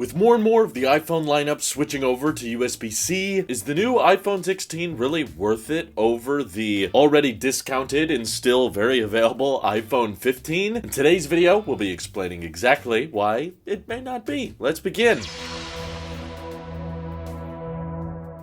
With more and more of the iPhone lineup switching over to USB-C, is the new iPhone 16 really worth it over the already discounted and still very available iPhone 15? In today's video, we'll be explaining exactly why it may not be. Let's begin.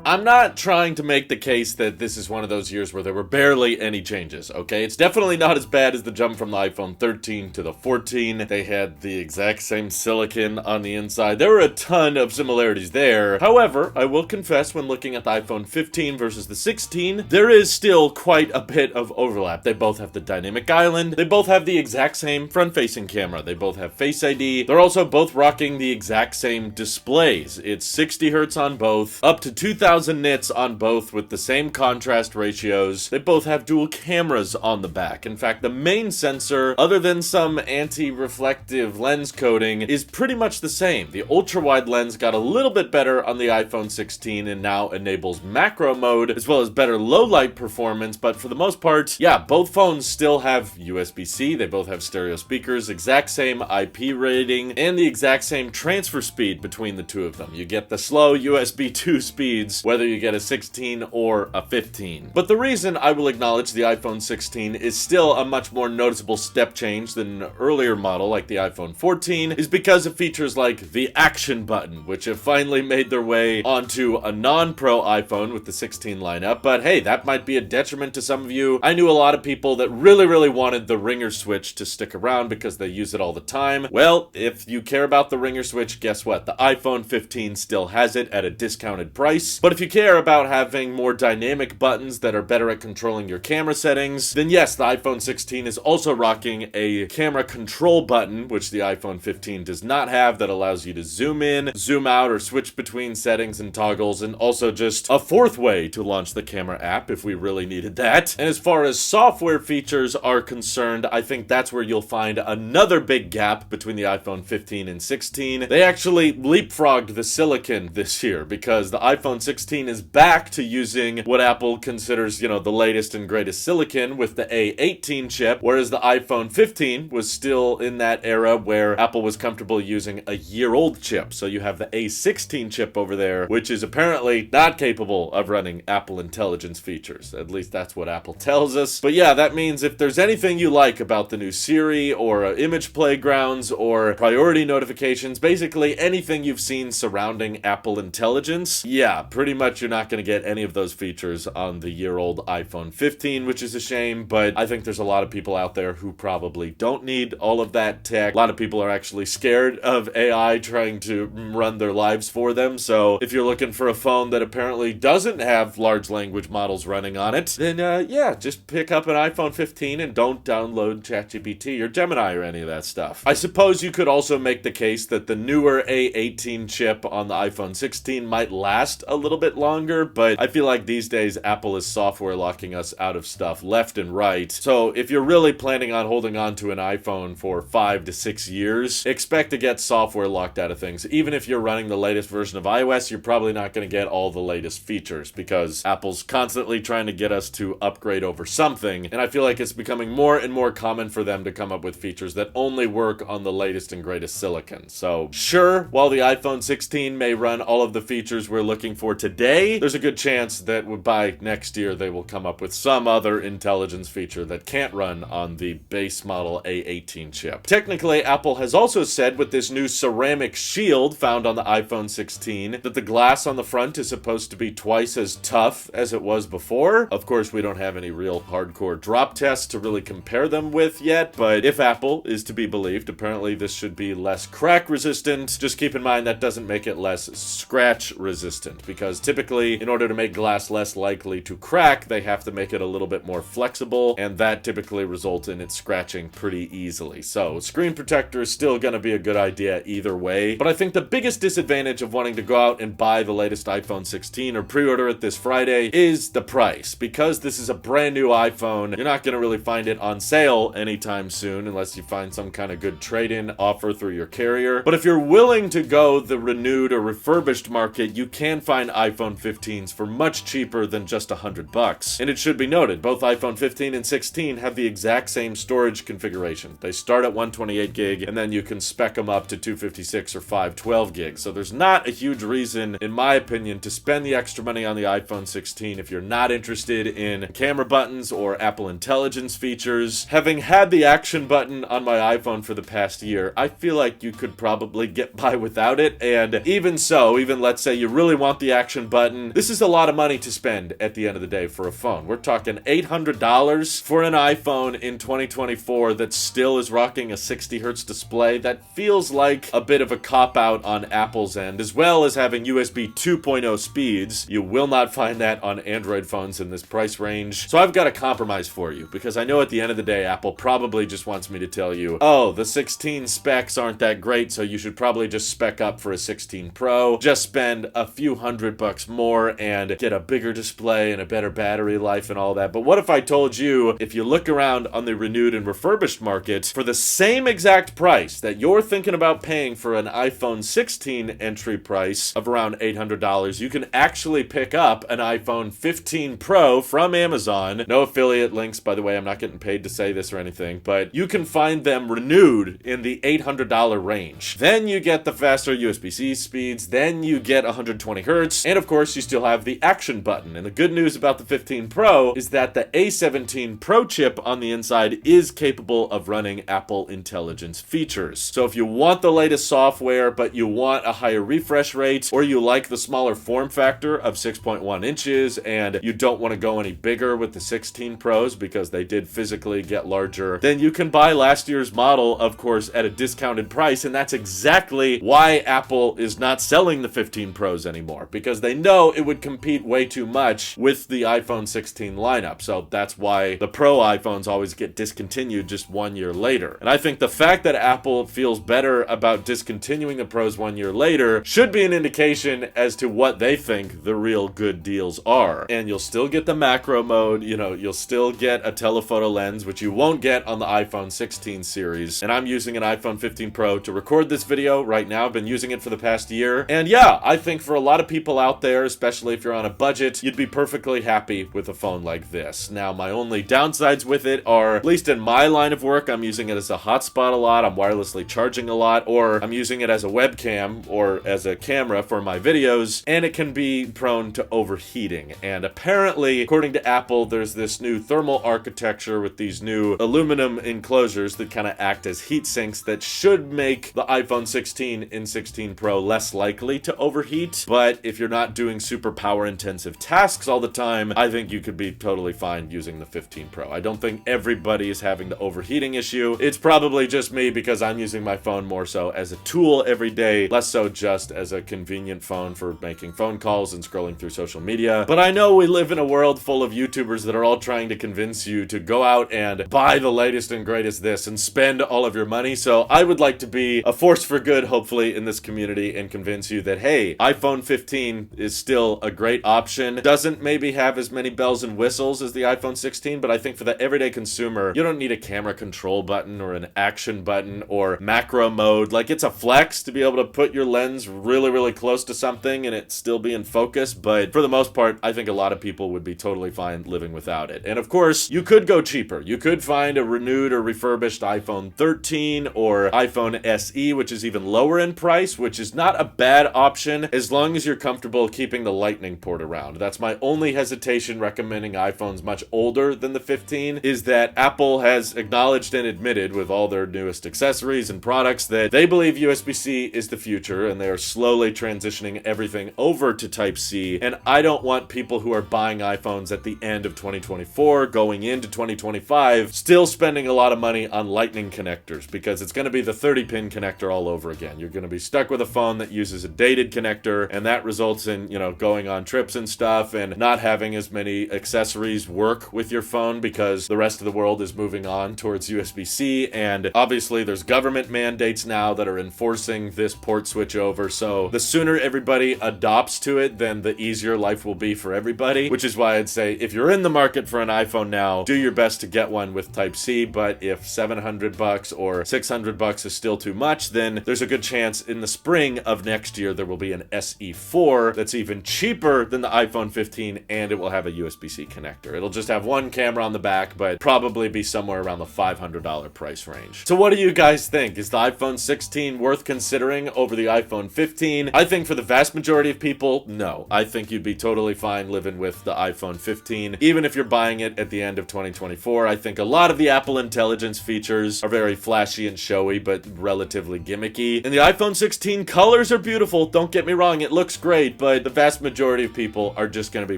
I'm not trying to make the case that this is one of those years where there were barely any changes, okay? It's definitely not as bad as the jump from the iPhone 13 to the 14. They had the exact same silicon on the inside. There were a ton of similarities there. However, I will confess when looking at the iPhone 15 versus the 16, there is still quite a bit of overlap. They both have the dynamic island. They both have the exact same front-facing camera. They both have Face ID. They're also both rocking the exact same displays. It's 60 Hz on both, up to 2000 nits on both with the same contrast ratios. They both have dual cameras on the back. In fact, the main sensor, other than some anti-reflective lens coating, is pretty much the same. The ultra-wide lens got a little bit better on the iPhone 16 and now enables macro mode, as well as better low-light performance, but for the most part, yeah, both phones still have USB-C, they both have stereo speakers, exact same IP rating, and the exact same transfer speed between the two of them. You get the slow USB 2 speeds, whether you get a 16 or a 15. But the reason I will acknowledge the iPhone 16 is still a much more noticeable step change than an earlier model like the iPhone 14 is because of features like the action button, which have finally made their way onto a non-Pro iPhone with the 16 lineup. But hey, that might be a detriment to some of you. I knew a lot of people that really wanted the ringer switch to stick around because they use it all the time. Well, if you care about the ringer switch, guess what? The iPhone 15 still has it at a discounted price. But if you care about having more dynamic buttons that are better at controlling your camera settings, then yes, the iPhone 16 is also rocking a camera control button, which the iPhone 15 does not have, that allows you to zoom in, zoom out, or switch between settings and toggles, and also just a fourth way to launch the camera app if we really needed that. And as far as software features are concerned, I think that's where you'll find another big gap between the iPhone 15 and 16. They actually leapfrogged the silicon this year because the iPhone 16 is back to using what Apple considers, the latest and greatest silicon with the A18 chip, whereas the iPhone 15 was still in that era where Apple was comfortable using a year-old chip. So you have the A16 chip over there, which is apparently not capable of running Apple Intelligence features. At least that's what Apple tells us. But yeah, that means if there's anything you like about the new Siri or image playgrounds or priority notifications, basically anything you've seen surrounding Apple Intelligence, yeah, pretty much you're not going to get any of those features on the year-old iPhone 15, which is a shame, but I think there's a lot of people out there who probably don't need all of that tech. A lot of people are actually scared of AI trying to run their lives for them, so if you're looking for a phone that apparently doesn't have large language models running on it, then yeah, just pick up an iPhone 15 and don't download ChatGPT or Gemini or any of that stuff. I suppose you could also make the case that the newer A18 chip on the iPhone 16 might last a little bit longer, but I feel like these days Apple is software locking us out of stuff left and right. So if you're really planning on holding on to an iPhone for 5 to 6 years, expect to get software locked out of things. Even if you're running the latest version of iOS, you're probably not going to get all the latest features because Apple's constantly trying to get us to upgrade over something, and I feel like it's becoming more and more common for them to come up with features that only work on the latest and greatest silicon. So sure, while the iPhone 16 may run all of the features we're looking for today, there's a good chance that by next year they will come up with some other intelligence feature that can't run on the base model A18 chip. Technically, Apple has also said with this new ceramic shield found on the iPhone 16 that the glass on the front is supposed to be twice as tough as it was before. Of course, we don't have any real hardcore drop tests to really compare them with yet, but if Apple is to be believed, apparently this should be less crack resistant. Just keep in mind that doesn't make it less scratch resistant, because typically in order to make glass less likely to crack, they have to make it a little bit more flexible, and that typically results in it scratching pretty easily. So screen protector is still going to be a good idea either way, but I think the biggest disadvantage of wanting to go out and buy the latest iPhone 16 or pre-order it this Friday is the price. Because this is a brand new iPhone, you're not going to really find it on sale anytime soon unless you find some kind of good trade-in offer through your carrier. But if you're willing to go the renewed or refurbished market, you can find iPhone 15s for much cheaper than just $100. And it should be noted, both iPhone 15 and 16 have the exact same storage configuration. They start at 128 gig, and then you can spec them up to 256 or 512 gigs. So there's not a huge reason, in my opinion, to spend the extra money on the iPhone 16 if you're not interested in camera buttons or Apple Intelligence features. Having had the action button on my iPhone for the past year, I feel like you could probably get by without it. And even so, even let's say you really want the action button, this is a lot of money to spend at the end of the day for a phone. We're talking $800 for an iPhone in 2024 that still is rocking a 60 hertz display. That feels like a bit of a cop-out on Apple's end, as well as having USB 2.0 speeds. You will not find that on Android phones in this price range. So I've got a compromise for you, because I know at the end of the day, Apple probably just wants me to tell you, oh, the 16 specs aren't that great, so you should probably just spec up for a 16 Pro. Just spend a few $100 more and get a bigger display and a better battery life and all that. But what if I told you, if you look around on the renewed and refurbished market, for the same exact price that you're thinking about paying for an iPhone 16 entry price of around $800, you can actually pick up an iPhone 15 Pro from Amazon. No affiliate links, by the way. I'm not getting paid to say this or anything, but you can find them renewed in the $800 range. Then you get the faster USB-C speeds, then you get 120 hertz, and of course you still have the action button. And the good news about the 15 Pro is that the A17 Pro chip on the inside is capable of running Apple Intelligence features. So if you want the latest software, but you want a higher refresh rate, or you like the smaller form factor of 6.1 inches, and you don't want to go any bigger with the 16 Pros because they did physically get larger, then you can buy last year's model, of course, at a discounted price. And that's exactly why Apple is not selling the 15 Pros anymore, because they know it would compete way too much with the iPhone 16 lineup. So that's why the Pro iPhones always get discontinued just 1 year later. And I think the fact that Apple feels better about discontinuing the Pros 1 year later should be an indication as to what they think the real good deals are. And you'll still get the macro mode, you'll still get a telephoto lens, which you won't get on the iPhone 16 series. And I'm using an iPhone 15 Pro to record this video right now. I've been using it for the past year. And yeah, I think for a lot of people out there, especially if you're on a budget, you'd be perfectly happy with a phone like this. Now, my only downsides with it are, at least in my line of work, I'm using it as a hotspot a lot, I'm wirelessly charging a lot, or I'm using it as a webcam or as a camera for my videos, and it can be prone to overheating. And apparently, according to Apple, there's this new thermal architecture with these new aluminum enclosures that kind of act as heat sinks that should make the iPhone 16 and 16 Pro less likely to overheat. But if you're not doing super power intensive tasks all the time, I think you could be totally fine using the 15 Pro. I don't think everybody is having the overheating issue. It's probably just me because I'm using my phone more so as a tool every day, less so just as a convenient phone for making phone calls and scrolling through social media. But I know we live in a world full of YouTubers that are all trying to convince you to go out and buy the latest and greatest this and spend all of your money. So I would like to be a force for good, hopefully, in this community and convince you that, hey, iPhone 15 is still a great option. Doesn't maybe have as many bells and whistles as the iPhone 16, but I think for the everyday consumer, you don't need a camera control button or an action button or macro mode. Like, it's a flex to be able to put your lens really, really close to something and it still be in focus. But for the most part, I think a lot of people would be totally fine living without it. And of course, you could go cheaper. You could find a renewed or refurbished iPhone 13 or iPhone SE, which is even lower in price, which is not a bad option as long as you're comfortable keeping the Lightning port around. That's my only hesitation recommending iPhones much older than the 15, is that Apple has acknowledged and admitted with all their newest accessories and products that they believe USB-C is the future and they are slowly transitioning everything over to Type-C. And I don't want people who are buying iPhones at the end of 2024 going into 2025 still spending a lot of money on Lightning connectors, because it's going to be the 30-pin connector all over again. You're going to be stuck with a phone that uses a dated connector, and that results in, going on trips and stuff and not having as many accessories work with your phone because the rest of the world is moving on towards USB-C. And obviously there's government mandates now that are enforcing this port switch over. So the sooner everybody adopts to it, then the easier life will be for everybody, which is why I'd say if you're in the market for an iPhone now, do your best to get one with Type-C. But if $700 or $600 is still too much, then there's a good chance in the spring of next year there will be an SE4 that's even cheaper than the iPhone 15, and it will have a USB-C connector. It'll just have one camera on the back, but probably be somewhere around the $500 price range. So what do you guys think? Is the iPhone 16 worth considering over the iPhone 15? I think for the vast majority of people, no. I think you'd be totally fine living with the iPhone 15, even if you're buying it at the end of 2024. I think a lot of the Apple Intelligence features are very flashy and showy, but relatively gimmicky. And the iPhone 16 colors are beautiful, don't get me wrong, it looks great, but the vast majority of people are just going to be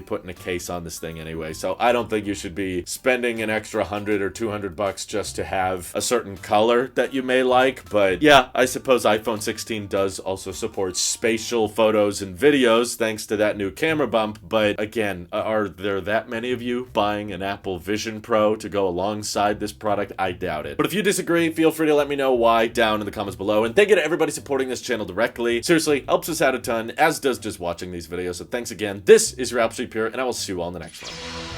putting a case on this thing anyway, so I don't think you should be spending an extra 100 or 200 bucks just to have a certain color that you may like. But yeah, I suppose iPhone 16 does also support spatial photos and videos thanks to that new camera bump, but again, are there that many of you buying an Apple Vision Pro to go alongside this product? I doubt it. But if you disagree, feel free to let me know why down in the comments below, and thank you to everybody supporting this channel directly. Seriously, helps us out a ton, as does just watching these videos, so thanks again. This is your Apple Street Pure, and I will see you all in the next one.